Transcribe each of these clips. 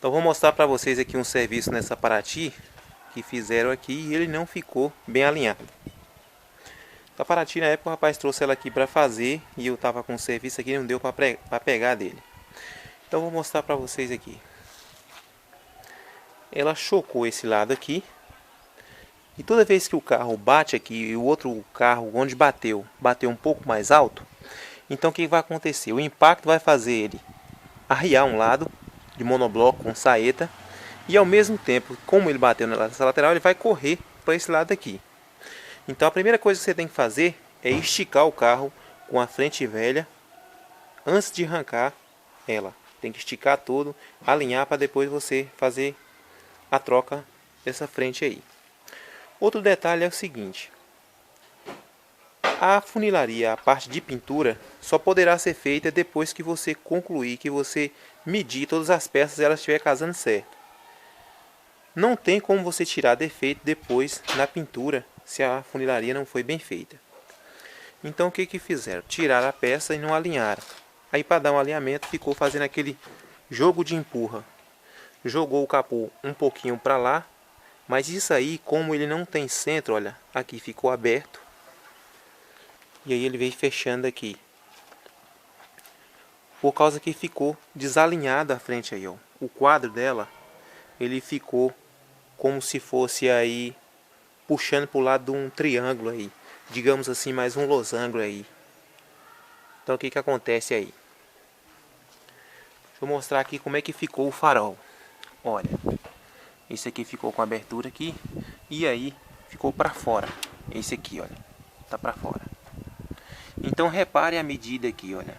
Eu vou mostrar para vocês aqui um serviço nessa Paraty que fizeram aqui e ele não ficou bem alinhado. A Paraty na época o rapaz trouxe ela aqui para fazer e eu tava com um serviço aqui e não deu para pegar dele. Então eu vou mostrar para vocês aqui. Ela chocou esse lado aqui e toda vez que o carro bate aqui e o outro carro onde bateu um pouco mais alto, então o que vai acontecer? O impacto vai fazer ele arriar um lado de monobloco com saeta e ao mesmo tempo, como ele bateu nessa lateral, ele vai correr para esse lado aqui. Então a primeira coisa que você tem que fazer é esticar o carro com a frente velha antes de arrancar ela. Tem que esticar todo, alinhar para depois você fazer a troca dessa frente aí. Outro detalhe é o seguinte: a funilaria, a parte de pintura, só poderá ser feita depois que você concluir, que você medir todas as peças e elas estiver casando certo. Não tem como você tirar defeito depois na pintura se a funilaria não foi bem feita. Então o que fizeram? Tiraram a peça e não alinharam. Aí para dar um alinhamento ficou fazendo aquele jogo de empurra. Jogou o capô um pouquinho para lá, mas isso aí, como ele não tem centro, olha, aqui ficou aberto. E aí ele veio fechando aqui. Por causa que ficou desalinhado a frente aí, ó. O quadro dela, ele ficou como se fosse aí puxando para o lado de um triângulo aí, digamos assim, mais um losango aí. Então o que acontece aí? Deixa eu mostrar aqui como é que ficou o farol. Olha, esse aqui ficou com abertura aqui e aí ficou para fora. Esse aqui, olha, tá para fora. Então repare a medida aqui, olha.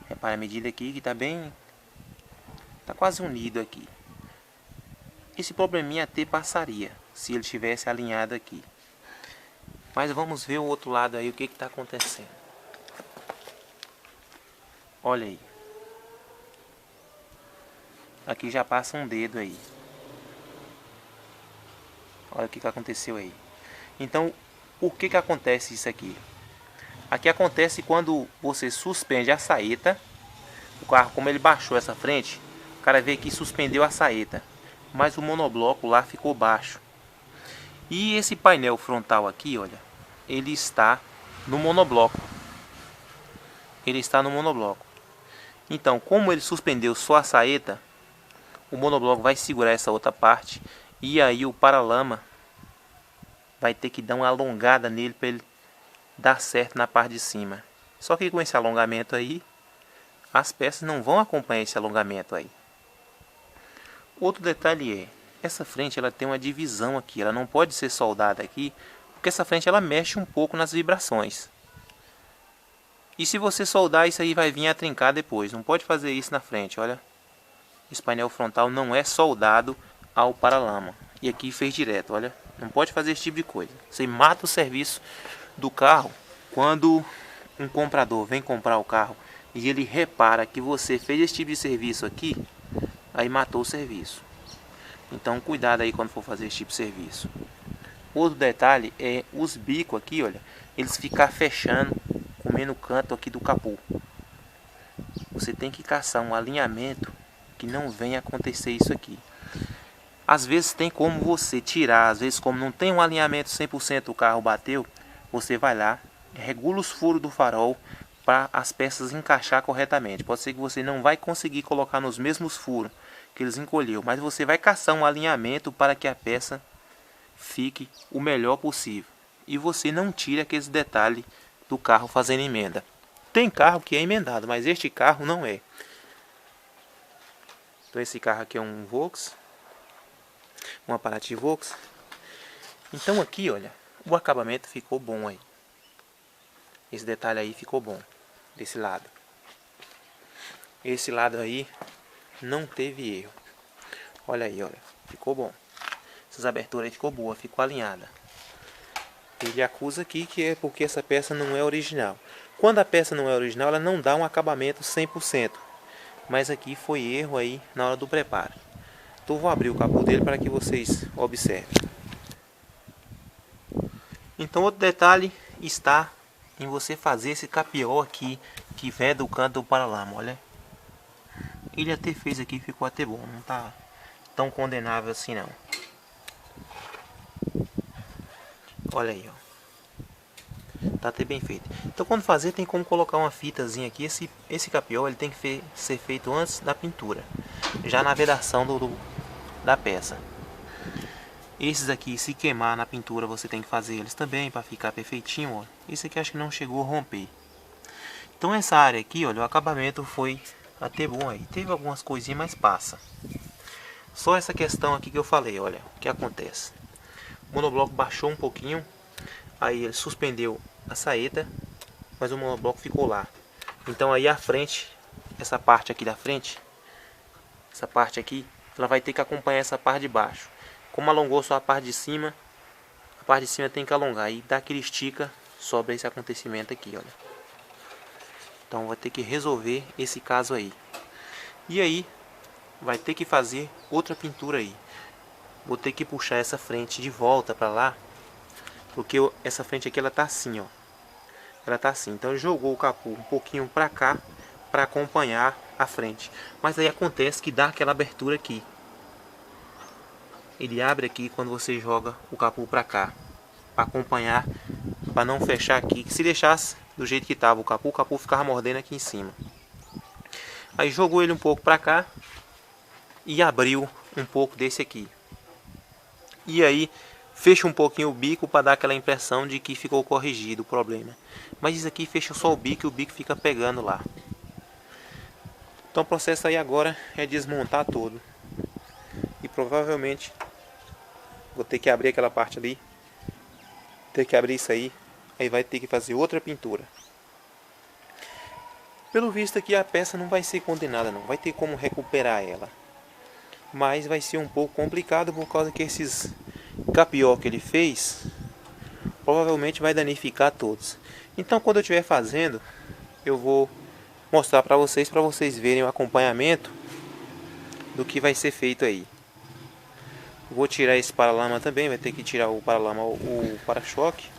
Repare a medida aqui que tá bem, tá quase unido aqui. Esse probleminha até passaria se ele tivesse alinhado aqui. Mas vamos ver o outro lado aí, o que está acontecendo. Olha aí. Aqui já passa um dedo aí. Olha o que aconteceu aí. Então, por que acontece isso aqui? Aqui acontece quando você suspende a saeta. O carro, como ele baixou essa frente, o cara vê que suspendeu a saeta, mas o monobloco lá ficou baixo. E esse painel frontal aqui, olha, ele está no monobloco. Ele está no monobloco. Então, como ele suspendeu só a saeta, o monobloco vai segurar essa outra parte e aí o paralama vai ter que dar uma alongada nele para ele dar certo na parte de cima. Só que com esse alongamento aí, as peças não vão acompanhar esse alongamento aí. Outro detalhe é, essa frente ela tem uma divisão aqui, ela não pode ser soldada aqui, porque essa frente ela mexe um pouco nas vibrações. E se você soldar, isso aí vai vir a trincar depois, não pode fazer isso na frente, olha. Esse painel frontal não é soldado ao paralama. E aqui fez direto, olha. Não pode fazer esse tipo de coisa. Você mata o serviço do carro quando um comprador vem comprar o carro e ele repara que você fez esse tipo de serviço aqui, aí matou o serviço. Então cuidado aí quando for fazer esse tipo de serviço. Outro detalhe é os bicos aqui, olha, eles ficam fechando, comendo o canto aqui do capô. Você tem que caçar um alinhamento que não venha acontecer isso aqui. Às vezes tem como você tirar, às vezes como não tem um alinhamento 100%, o carro bateu, você vai lá, regula os furos do farol para as peças encaixar corretamente. Pode ser que você não vai conseguir colocar nos mesmos furos que eles encolheu, mas você vai caçar um alinhamento para que a peça fique o melhor possível. E você não tira aqueles detalhes do carro fazendo emenda. Tem carro que é emendado, mas este carro não é. Então esse carro aqui é um Vox, uma Paraty Vox. Então aqui, olha, o acabamento ficou bom aí. Esse detalhe aí ficou bom, desse lado. Esse lado aí não teve erro. Olha aí, olha, ficou bom. Essas aberturas aí ficou boa, ficou alinhada. Ele acusa aqui que é porque essa peça não é original. Quando a peça não é original, ela não dá um acabamento 100%. Mas aqui foi erro aí na hora do preparo. Então vou abrir o capô dele para que vocês observem. Então outro detalhe está em você fazer esse capió aqui que vem do canto do paralama, olha. ele até fez aqui, ficou até bom, não tá tão condenável assim não. Olha aí, ó. Tá até bem feito. Então quando fazer tem como colocar uma fitazinha aqui. Esse capiol ele tem que ser feito antes da pintura, já na vedação da peça. Esses aqui, se queimar na pintura, você tem que fazer eles também para ficar perfeitinho, ó. Esse aqui acho que não chegou a romper. Então essa área aqui, olha, o acabamento foi até bom aí. Teve algumas coisinhas, mas passa. Só essa questão aqui que eu falei, olha, o que acontece. O monobloco baixou um pouquinho, aí ele suspendeu a saeta, mas o monobloco ficou lá. Então aí a frente, essa parte aqui da frente, essa parte aqui, ela vai ter que acompanhar essa parte de baixo. Como alongou só a parte de cima tem que alongar. Aí dá aquele estica, sobra esse acontecimento aqui, olha. Então vai ter que resolver esse caso aí. E aí vai ter que fazer outra pintura aí. Vou ter que puxar essa frente de volta para lá, porque essa frente aqui ela tá assim, ó. Ela tá assim. Então jogou o capô um pouquinho para cá para acompanhar a frente. Mas aí acontece que dá aquela abertura aqui. Ele abre aqui quando você joga o capô para cá, para acompanhar, para não fechar aqui. Se deixasse do jeito que estava o capô ficava mordendo aqui em cima. Aí jogou ele um pouco para cá e abriu um pouco desse aqui. E aí fecha um pouquinho o bico para dar aquela impressão de que ficou corrigido o problema. Mas isso aqui fecha só o bico e o bico fica pegando lá. Então o processo aí agora é desmontar todo. E provavelmente vou ter que abrir aquela parte ali, ter que abrir isso aí, aí vai ter que fazer outra pintura. Pelo visto aqui a peça não vai ser condenada não, vai ter como recuperar ela. Mas vai ser um pouco complicado por causa que esses capió que ele fez, provavelmente vai danificar todos. Então quando eu estiver fazendo, eu vou mostrar para vocês verem o acompanhamento do que vai ser feito aí. Vou tirar esse paralama também, vai ter que tirar o paralama, o para-choque.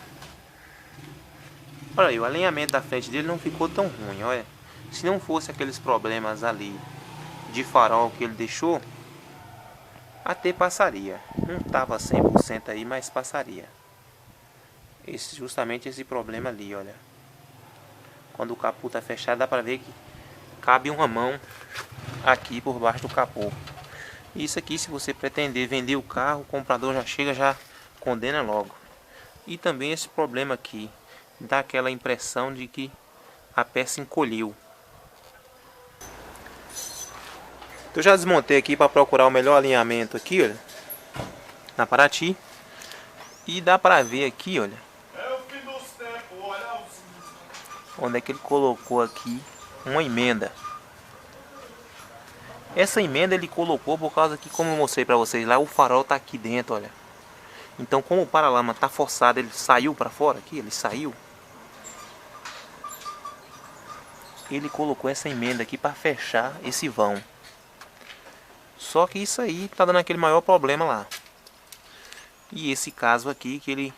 Olha aí, o alinhamento da frente dele não ficou tão ruim, olha. Se não fosse aqueles problemas ali de farol que ele deixou, até passaria. Não estava 100% aí, mas passaria. Justamente esse problema ali, olha. Quando o capô está fechado, dá para ver que cabe uma mão aqui por baixo do capô. Isso aqui, se você pretender vender o carro, o comprador já chega, já condena logo. E também esse problema aqui, dá aquela impressão de que a peça encolheu. Eu já desmontei aqui para procurar o melhor alinhamento aqui, olha, na Paraty. E dá para ver aqui, olha, onde é que ele colocou aqui uma emenda. Essa emenda ele colocou por causa que, como eu mostrei para vocês lá, o farol tá aqui dentro, olha. Então como o paralama tá forçado, ele saiu para fora aqui, ele saiu. Ele colocou essa emenda aqui para fechar esse vão. Só que isso aí tá dando aquele maior problema lá. E esse caso aqui que ele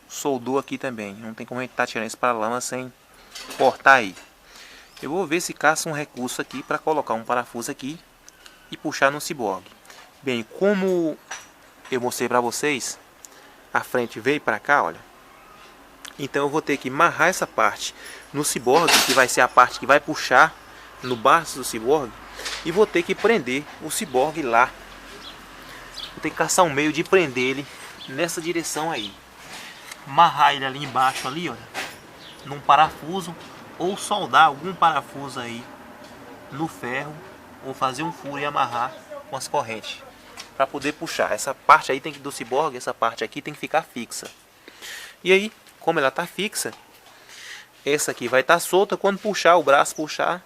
soldou aqui também. Não tem como a gente tá tirando esse paralama sem cortar aí. Eu vou ver se caça um recurso aqui para colocar um parafuso aqui e puxar no ciborgue. Bem, como eu mostrei para vocês, a frente veio para cá, olha. Então eu vou ter que amarrar essa parte no ciborgue, que vai ser a parte que vai puxar no baço do ciborgue, e vou ter que prender o ciborgue lá. Vou ter que caçar um meio de prender ele nessa direção aí. Amarrar ele ali embaixo, ali, olha, num parafuso, ou soldar algum parafuso aí no ferro, ou fazer um furo e amarrar com as correntes para poder puxar. Essa parte aí tem que do ciborgue, essa parte aqui tem que ficar fixa. E aí, como ela tá fixa, essa aqui vai estar solta. Quando puxar o braço, puxar,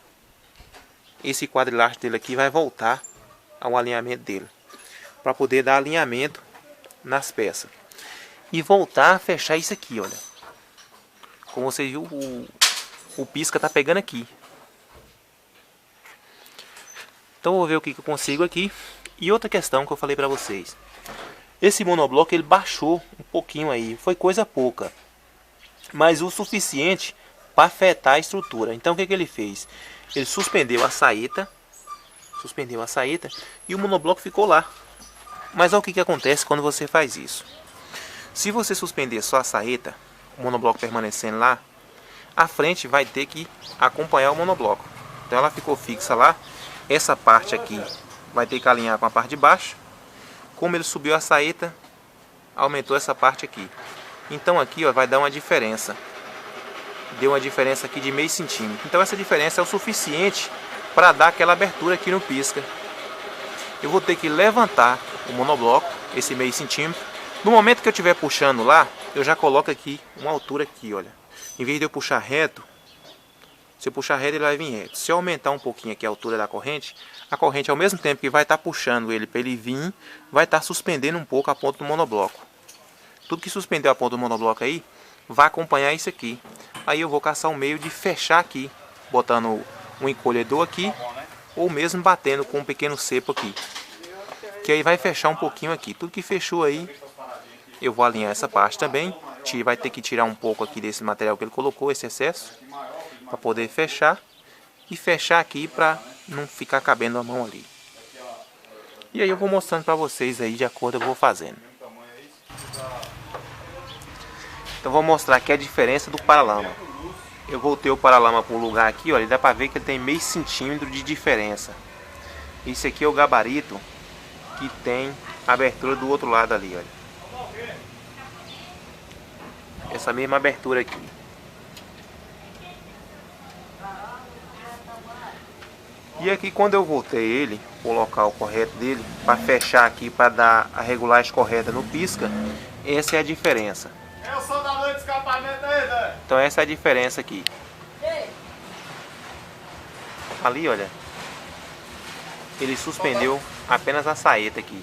esse quadrilátero dele aqui vai voltar ao alinhamento dele, para poder dar alinhamento nas peças e voltar a fechar isso aqui, olha. Como vocês viram, o pisca tá pegando aqui. Então vou ver o que eu consigo aqui. E outra questão que eu falei para vocês, esse monobloco ele baixou um pouquinho aí, foi coisa pouca, mas o suficiente para afetar a estrutura. Então o que ele fez? Ele suspendeu a saeta, suspendeu a saíta e o monobloco ficou lá. Mas olha o que acontece quando você faz isso. Se você suspender só a saíta, o monobloco permanecendo lá, a frente vai ter que acompanhar o monobloco. Então ela ficou fixa lá. Essa parte aqui vai ter que alinhar com a parte de baixo. Como ele subiu a saíta, aumentou essa parte aqui. Então aqui ó, vai dar uma diferença. Deu uma diferença aqui de meio centímetro. Então essa diferença é o suficiente para dar aquela abertura aqui no pisca. Eu vou ter que levantar o monobloco, esse meio centímetro. No momento que eu estiver puxando lá, eu já coloco aqui uma altura aqui, olha. Em vez de eu puxar reto, se eu puxar reto ele vai vir reto. Se eu aumentar um pouquinho aqui a altura da corrente, a corrente ao mesmo tempo que vai estar puxando ele para ele vir, vai estar suspendendo um pouco a ponta do monobloco. Tudo que suspendeu a ponta do monobloco aí, vai acompanhar isso aqui. Aí eu vou caçar um meio de fechar aqui, botando um encolhedor aqui, ou mesmo batendo com um pequeno cepo aqui. Que aí vai fechar um pouquinho aqui. Tudo que fechou aí, eu vou alinhar essa parte também. Vai ter que tirar um pouco aqui desse material que ele colocou, esse excesso, para poder fechar. E fechar aqui para não ficar cabendo a mão ali. E aí eu vou mostrando para vocês aí de acordo eu vou fazendo. Então vou mostrar aqui a diferença do paralama. Eu voltei o paralama para um lugar aqui, olha, dá para ver que ele tem meio centímetro de diferença. Esse aqui é o gabarito que tem a abertura do outro lado ali, olha. Essa mesma abertura aqui. E aqui quando eu voltei ele, o local correto dele, para fechar aqui, para dar a regulagem correta no pisca, essa é a diferença. Eu sou da noite de escapamento aí, velho. Então essa é a diferença aqui. Ali, olha, ele suspendeu apenas a saeta aqui.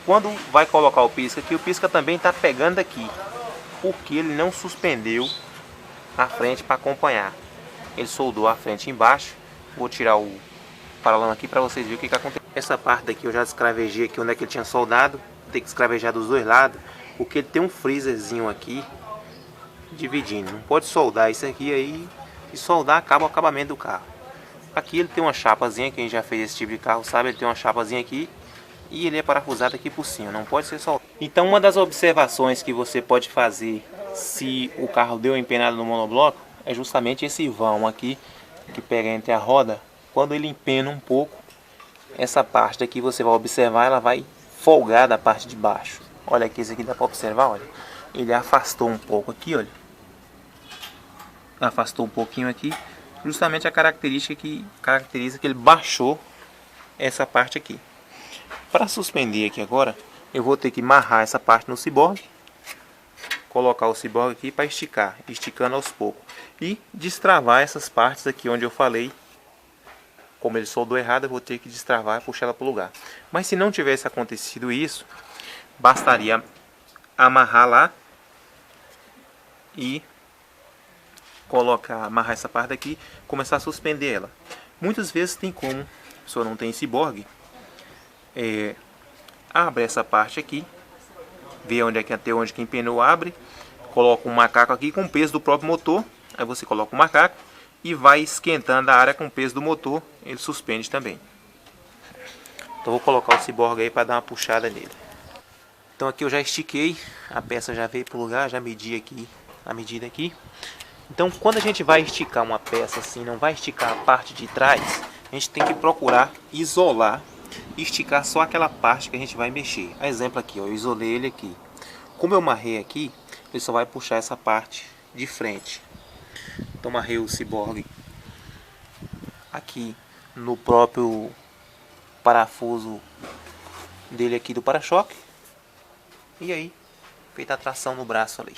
Quando vai colocar o pisca aqui, o pisca também está pegando aqui, porque ele não suspendeu a frente para acompanhar. Ele soldou a frente embaixo. Vou tirar o paralama aqui para vocês verem o que aconteceu. Essa parte daqui eu já escravejei aqui onde é que ele tinha soldado. Tem que escravejar dos dois lados, porque ele tem um freezerzinho aqui dividindo. Não pode soldar isso aqui aí, e soldar acaba o acabamento do carro. Aqui ele tem uma chapazinha, quem já fez esse tipo de carro sabe, ele tem uma chapazinha aqui e ele é parafusado aqui por cima, não pode ser soldado. Então uma das observações que você pode fazer se o carro deu empenada no monobloco é justamente esse vão aqui que pega entre a roda. Quando ele empena um pouco, essa parte aqui você vai observar, ela vai folgar da parte de baixo. Olha aqui, esse aqui dá para observar, olha. Ele afastou um pouco aqui, olha. Afastou um pouquinho aqui. Justamente a característica que caracteriza que ele baixou essa parte aqui. Para suspender aqui agora, eu vou ter que amarrar essa parte no ciborgue. Colocar o ciborgue aqui para esticar, esticando aos poucos. E destravar essas partes aqui onde eu falei. Como ele soldou errado, eu vou ter que destravar e puxar ela para o lugar. Mas se não tivesse acontecido isso, bastaria amarrar lá e amarrar essa parte aqui, começar a suspender ela. Muitas vezes tem como, se a pessoa não tem ciborgue, abre essa parte aqui, vê onde é que até onde que empenou, abre, coloca um macaco aqui com o peso do próprio motor, aí você coloca o macaco e vai esquentando a área com o peso do motor, ele suspende também. Então vou colocar o ciborgue aí para dar uma puxada nele. Então aqui eu já estiquei, a peça já veio para o lugar, já medi aqui a medida aqui. Então quando a gente vai esticar uma peça assim, não vai esticar a parte de trás, a gente tem que procurar isolar e esticar só aquela parte que a gente vai mexer. Exemplo aqui, ó, eu isolei ele aqui. Como eu amarrei aqui, ele só vai puxar essa parte de frente. Então amarrei o ciborgue aqui no próprio parafuso dele aqui do para-choque. E aí, feita a tração no braço ali.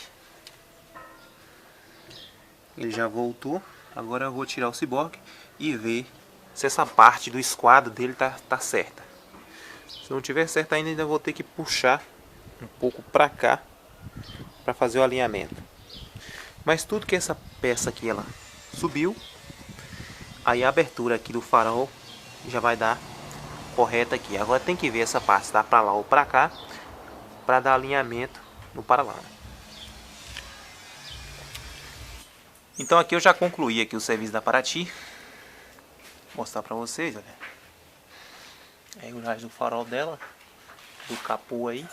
Ele já voltou. Agora eu vou tirar o ciborgue e ver se essa parte do esquadro dele tá certa. Se não tiver certo ainda vou ter que puxar um pouco para cá para fazer o alinhamento. Mas tudo que essa peça aqui ela subiu, aí a abertura aqui do farol já vai dar correta aqui. Agora tem que ver essa parte tá para lá ou para cá para dar alinhamento no paralama. Então aqui eu já concluí aqui o serviço da Paraty. mostrar pra vocês, olha. A regulagem do farol dela, do capô aí.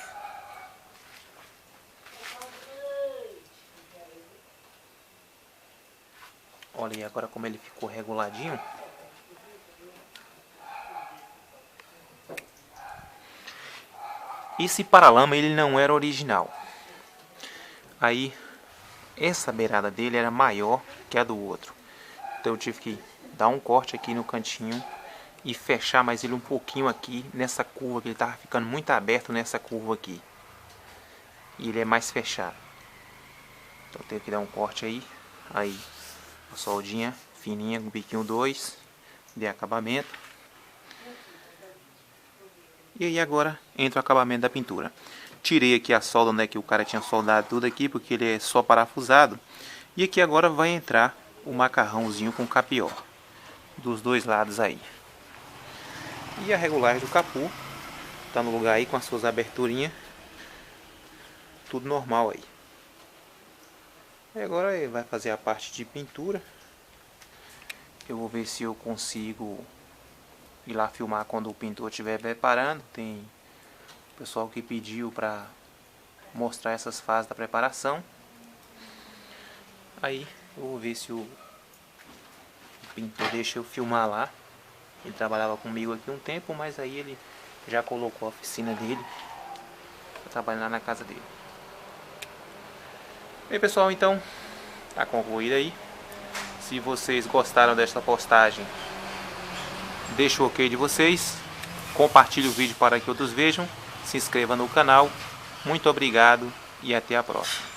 Olha aí agora como ele ficou reguladinho. Esse paralama ele não era original. Aí essa beirada dele era maior que a do outro. Então eu tive que dar um corte aqui no cantinho e fechar mais ele um pouquinho aqui nessa curva, que ele estava ficando muito aberto nessa curva aqui. E ele é mais fechado. Então eu tenho que dar um corte aí. Aí a soldinha fininha com biquinho 2 de acabamento. E aí agora entra o acabamento da pintura. Tirei aqui a solda onde é que o cara tinha soldado tudo aqui, porque ele é só parafusado. E aqui agora vai entrar o macarrãozinho com capió dos dois lados aí. E a regulagem do capô tá no lugar aí com as suas aberturinhas. Tudo normal aí. E agora ele vai fazer a parte de pintura. Eu vou ver se eu consigo ir lá filmar quando o pintor estiver preparando. Tem pessoal que pediu para mostrar essas fases da preparação. Aí eu vou ver se o pintor deixa eu filmar lá. Ele trabalhava comigo aqui um tempo, mas aí ele já colocou a oficina dele para trabalhar lá na casa dele. Bem pessoal, então tá concluído aí. Se vocês gostaram desta postagem, deixa o ok de vocês, compartilhe o vídeo para que outros vejam, se inscreva no canal. Muito obrigado e até a próxima.